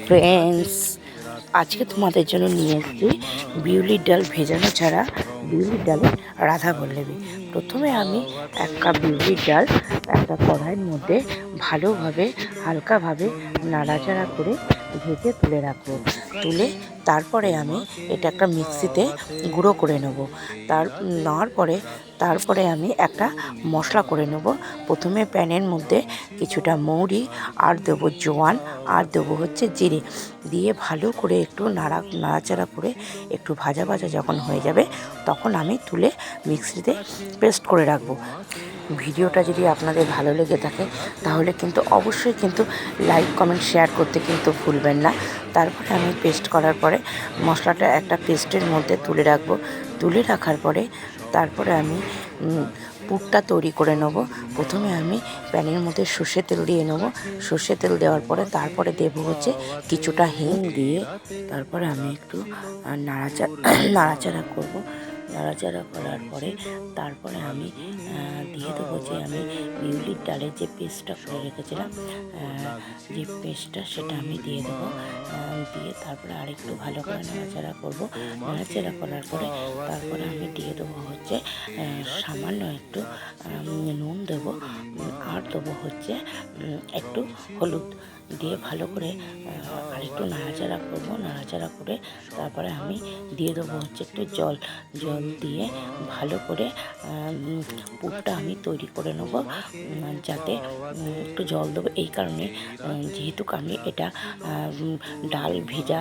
Friends, আজকে তোমাদের জন্য নিয়ে এসেছি বিউলির ডাল ভেজানো ছাড়া বিউলির ডালে রাধা বল্লভী। প্রথমে আমি 1 কাপ বিউলির ডাল একটা কড়াইয়ের মধ্যে ভালোভাবে হালকাভাবে নাড়াচাড়া করে ভেজে তুলে রাখবো। তারপরে আমি এটা একটা মিক্সিতে গুঁড়ো করে নেব। তারপরে আমি একটা মশলা করে নেব। প্রথমে প্যানের মধ্যে কিছুটা মৌরি আর দেবো জোয়ান আর দেবো হচ্ছে জিরে দিয়ে ভালো করে একটু নাড়াচাড়া করে একটু ভাজা ভাজা যখন হয়ে যাবে তখন আমি তুলে মিক্সিতে পেস্ট করে রাখবো। ভিডিওটা যদি আপনাদের ভালো লেগে থাকে তাহলে কিন্তু অবশ্যই কিন্তু লাইক কমেন্ট শেয়ার করতে কিন্তু ভুলবেন না। তারপরে আমি পেস্ট করার পরে মশলাটা একটা পেস্টের মধ্যে তুলে রাখবো। তুলে রাখার পরে তারপরে আমি পুরটা তৈরি করে নেব। প্রথমে আমি প্যানের মধ্যে সর্ষের তেল দিয়ে নেব। সর্ষের তেল দেওয়ার পরে তারপরে দেবো হচ্ছে কিছুটা হিং দিয়ে তারপরে আমি একটু নাড়াচাড়া করব। নাড়াচাড়া করার পরে তারপরে আমি দিয়ে দেবো যে আমি বিউলির ডালের যে পেস্টটা করে রেখেছিলাম, যে পেস্টটা সেটা আমি দিয়ে দেবো। দিয়ে তারপরে আরেকটু ভালো করে নাড়াচাড়া করব। নাড়াচাড়া করার পরে তারপরে আমি দিয়ে দেবো হচ্ছে সামান্য একটু নুন দেবো আর দেবো হচ্ছে একটু হলুদ দিয়ে ভালো করে আরেকটু নাড়াচাড়া করব। নাড়াচাড়া করে তারপরে আমি দিয়ে দেবো হচ্ছে একটু জল দিয়ে ভালো করে পুরটা আমি তৈরি করে নেব। যাতে একটু জল দেবো এই কারণে, যেহেতু আমি এটা ডাল ভেজা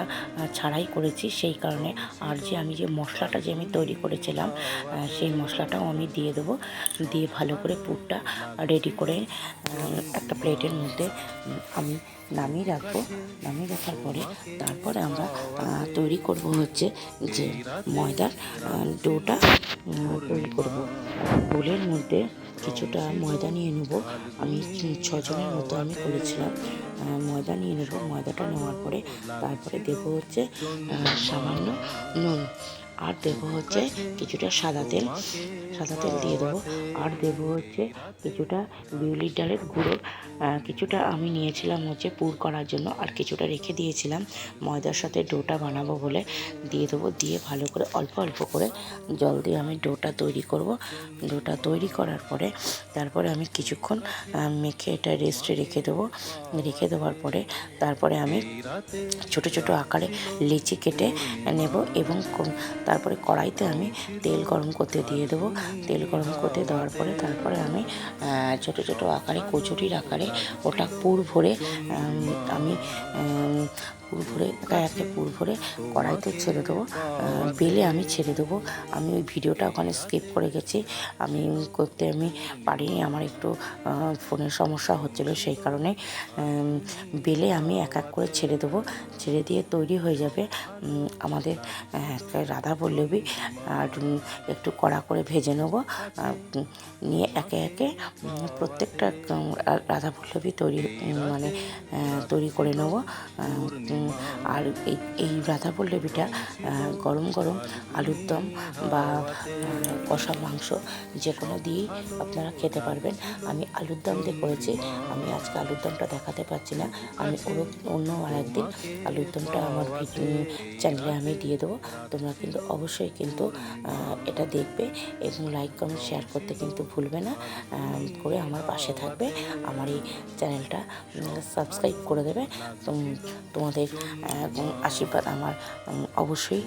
ছাড়াই করেছি সেই কারণে। আর আমি যে মশলাটা আমি তৈরি করেছিলাম সেই মশলাটাও আমি দিয়ে দেবো। দিয়ে ভালো করে পুরটা রেডি করে একটা প্লেটের মধ্যে আমি নামিয়ে রাখবো। নামিয়ে রাখার পরে তারপরে আমরা তৈরি করব হচ্ছে যে ময়দার ডোটা তৈরি করব। বোলের মধ্যে কিছুটা ময়দা নিয়ে নেব। আমি 6 জনের মতো আমি করেছিলাম। ময়দা নিয়ে নেব। ময়দাটা নেওয়ার পরে তারপরে দেবো হচ্ছে সামান্য নুন আর দেবো হচ্ছে কিছুটা সাদা তেল দিয়ে দেবো। আর দেবো হচ্ছে কিছুটা বিউলির ডালের গুঁড়ো। কিছুটা আমি নিয়েছিলাম হচ্ছে পুর করার জন্য আর কিছুটা রেখে দিয়েছিলাম ময়দার সাথে ডোটা বানাবো বলে। দিয়ে দেবো। দিয়ে ভালো করে অল্প অল্প করে জল দিয়ে আমি ডোটা তৈরি করব। ডোটা তৈরি করার পরে তারপরে আমি কিছুক্ষণ মেখে এটা রেস্টে রেখে দেবো। রেখে দেওয়ার পরে তারপরে আমি ছোট ছোট আকারে লিচি কেটে নেব এবং তারপরে কড়াইতে আমি তেল গরম করতে দিয়ে দেবো। তেল গরম করতে দেওয়ার পরে তারপরে আমি ছোট ছোট আকারে কচুরির আকারে ওটা পুর ভরে আমি পুর ভরে কড়াইতে ছেড়ে দেবো। বেলে আমি ছেড়ে দেবো। আমি ওই ভিডিওটা ওখানে স্কিপ করে গেছি। আমি পারিনি, আমার একটু ফোনের সমস্যা হচ্ছিলো সেই কারণে। বেলে আমি এক এক করে ছেড়ে দেবো। ছেড়ে দিয়ে তৈরি হয়ে যাবে আমাদের রাধা বল্লভী। আর একটু কড়া করে ভেজে নেব। নিয়ে একে একে প্রত্যেকটা রাধা বল্লভী তৈরি করে নেব। আর এই রাধা বল্লভীটা গরম গরম আলুর দম বা কষা মাংস যে কোনো দিয়েই আপনারা খেতে পারবেন। আমি আলুর দম দিয়ে করেছি। আমি আজকে আলুর দমটা দেখাতে পারছি না। আমি অন্য আরেকদিন আলুর দমটা আমার চ্যানেলে আমি দিয়ে দেবো। তোমরা কিন্তু অবশ্যই কিন্তু এটা দেখবে এবং লাইক কমেন্ট শেয়ার করতে কিন্তু ভুলবে না। করে আমার পাশে থাকবে। আমার এই চ্যানেলটা সাবস্ক্রাইব করে দেবে। তোমাদের আশীর্বাদ আমার অবশ্যই